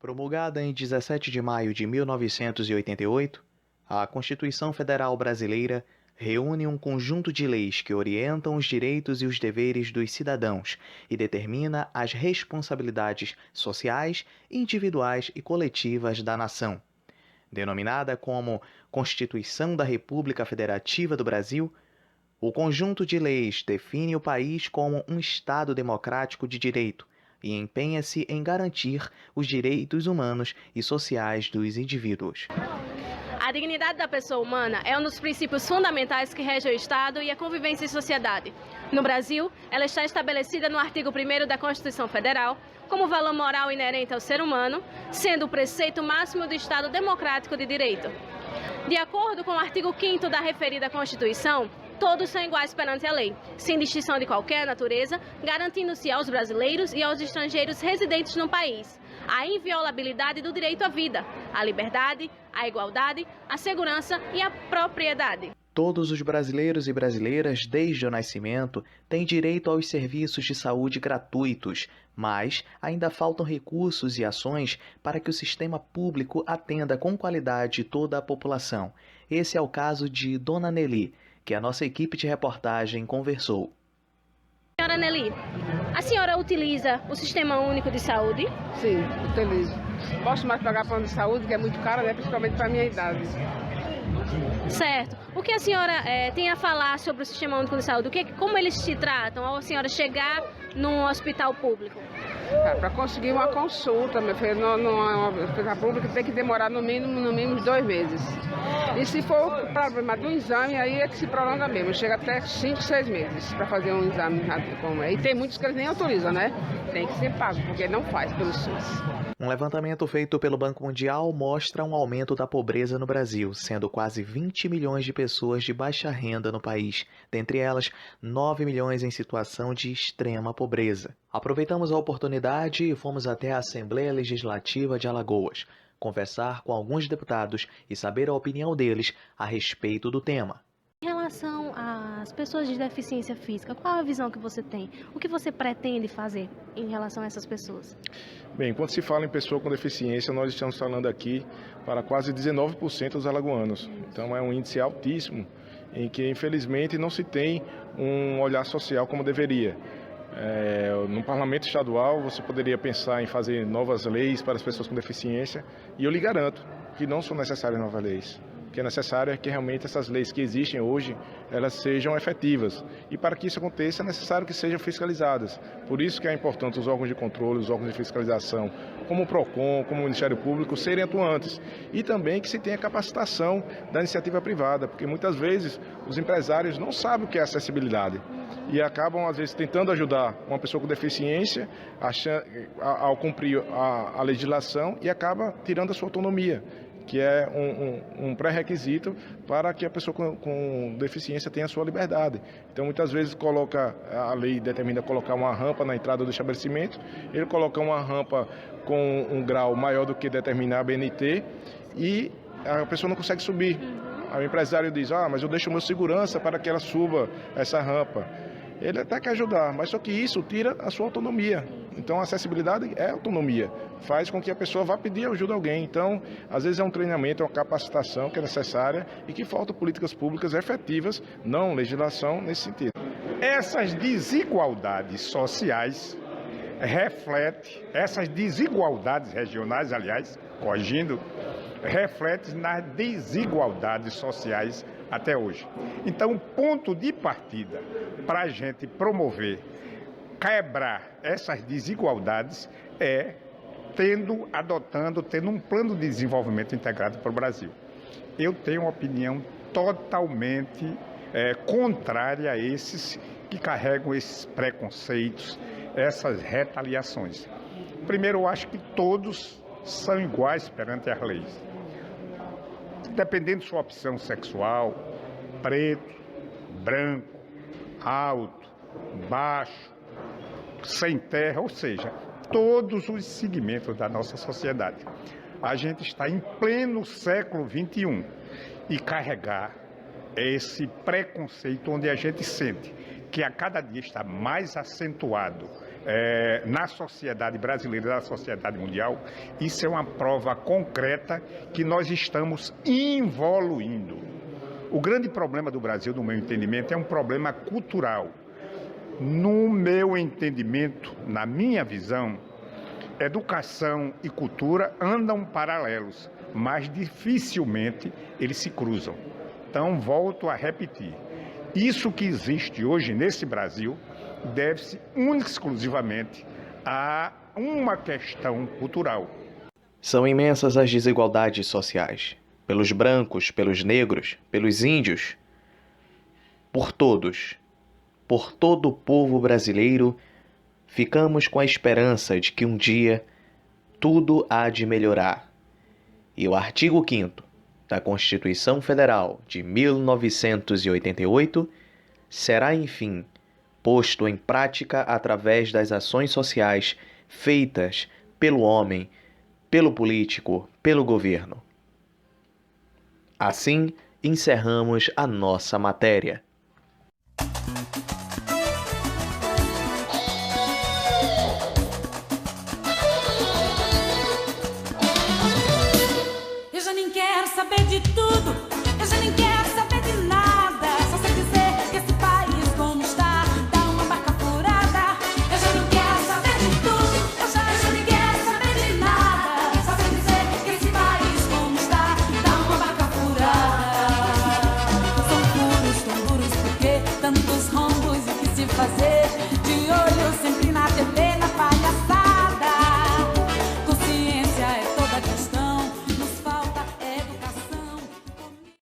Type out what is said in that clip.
Promulgada em 17 de maio de 1988, a Constituição Federal Brasileira reúne um conjunto de leis que orientam os direitos e os deveres dos cidadãos e determina as responsabilidades sociais, individuais e coletivas da nação. Denominada como Constituição da República Federativa do Brasil, o conjunto de leis define o país como um Estado democrático de direito e empenha-se em garantir os direitos humanos e sociais dos indivíduos. A dignidade da pessoa humana é um dos princípios fundamentais que rege o Estado e a convivência em sociedade. No Brasil, ela está estabelecida no artigo 1º da Constituição Federal como valor moral inerente ao ser humano, sendo o preceito máximo do Estado democrático de direito. De acordo com o artigo 5º da referida Constituição, todos são iguais perante a lei, sem distinção de qualquer natureza, garantindo-se aos brasileiros e aos estrangeiros residentes no país a inviolabilidade do direito à vida, à liberdade, à igualdade, à segurança e à propriedade. Todos os brasileiros e brasileiras, desde o nascimento, têm direito aos serviços de saúde gratuitos, mas ainda faltam recursos e ações para que o sistema público atenda com qualidade toda a população. Esse é o caso de Dona Nelly, que a nossa equipe de reportagem conversou. Senhora Nelly, a senhora utiliza o Sistema Único de Saúde? Sim, utilizo. Posso mais pagar plano de saúde, que é muito caro, né? Principalmente para a minha idade. Certo. O que a senhora tem a falar sobre o Sistema Único de Saúde? Como eles se tratam ao a senhora chegar num hospital público? Para conseguir uma consulta, meu filho, numa hospital público tem que demorar no mínimo 2 meses. E se for o problema do exame, aí é que se prolonga mesmo. Chega até 5, 6 meses para fazer um exame. E tem muitos que eles nem autorizam, né? Tem que ser pago, porque não faz pelo SUS. Um levantamento feito pelo Banco Mundial mostra um aumento da pobreza no Brasil, sendo quase 20 milhões de pessoas de baixa renda no país, dentre elas 9 milhões em situação de extrema pobreza. Aproveitamos a oportunidade e fomos até a Assembleia Legislativa de Alagoas, conversar com alguns deputados e saber a opinião deles a respeito do tema. Em relação às pessoas de deficiência física, qual a visão que você tem? O que você pretende fazer em relação a essas pessoas? Bem, quando se fala em pessoa com deficiência, nós estamos falando aqui para quase 19% dos alagoanos. Então é um índice altíssimo em que, infelizmente, não se tem um olhar social como deveria. No Parlamento Estadual, você poderia pensar em fazer novas leis para as pessoas com deficiência e eu lhe garanto que não são necessárias novas leis. O que é necessário é que realmente essas leis que existem hoje, elas sejam efetivas. E para que isso aconteça, é necessário que sejam fiscalizadas. Por isso que é importante os órgãos de controle, os órgãos de fiscalização, como o PROCON, como o Ministério Público, serem atuantes. E também que se tenha capacitação da iniciativa privada, porque muitas vezes os empresários não sabem o que é acessibilidade. E acabam, às vezes, tentando ajudar uma pessoa com deficiência ao cumprir a legislação e acaba tirando a sua autonomia, que é um pré-requisito para que a pessoa com deficiência tenha a sua liberdade. Então, muitas vezes, a lei determina colocar uma rampa na entrada do estabelecimento, ele coloca uma rampa com um grau maior do que determina a BNT e a pessoa não consegue subir. Aí o empresário diz, mas eu deixo o meu segurança para que ela suba essa rampa. Ele até quer ajudar, mas só que isso tira a sua autonomia. Então a acessibilidade é autonomia, faz com que a pessoa vá pedir ajuda a alguém. Então, às vezes é um treinamento, é uma capacitação que é necessária e que faltam políticas públicas efetivas, não legislação nesse sentido. Essas desigualdades sociais refletem, essas desigualdades regionais, aliás, corrigindo, refletem nas desigualdades sociais até hoje. Então, o ponto de partida para a gente promover, quebrar essas desigualdades é tendo um plano de desenvolvimento integrado para o Brasil. Eu tenho uma opinião totalmente contrária a esses que carregam esses preconceitos, essas retaliações. Primeiro, eu acho que todos são iguais perante as leis. Dependendo de sua opção sexual, preto, branco, alto, baixo, sem terra, ou seja, todos os segmentos da nossa sociedade. A gente está em pleno século XXI e carregar esse preconceito onde a gente sente que a cada dia está mais acentuado na sociedade brasileira e na sociedade mundial, isso é uma prova concreta que nós estamos evoluindo. O grande problema do Brasil, no meu entendimento, é um problema cultural. No meu entendimento, na minha visão, educação e cultura andam paralelos, mas dificilmente eles se cruzam. Então, volto a repetir, isso que existe hoje nesse Brasil deve-se única e exclusivamente a uma questão cultural. São imensas as desigualdades sociais, pelos brancos, pelos negros, pelos índios, por todos, por todo o povo brasileiro. Ficamos com a esperança de que um dia tudo há de melhorar. E o artigo 5º da Constituição Federal de 1988 será, enfim, posto em prática através das ações sociais feitas pelo homem, pelo político, pelo governo. Assim, encerramos a nossa matéria. Eu já nem quero saber de tudo, eu já nem quero saber de nada. Só sei dizer que esse país como está, dá uma barca furada. Eu já nem quero saber de tudo, eu já nem quero saber de nada. Só sei dizer que esse país como está, dá uma barca furada. São puros, tão duros, porque tantos rombos e o que se fazer? De olho sempre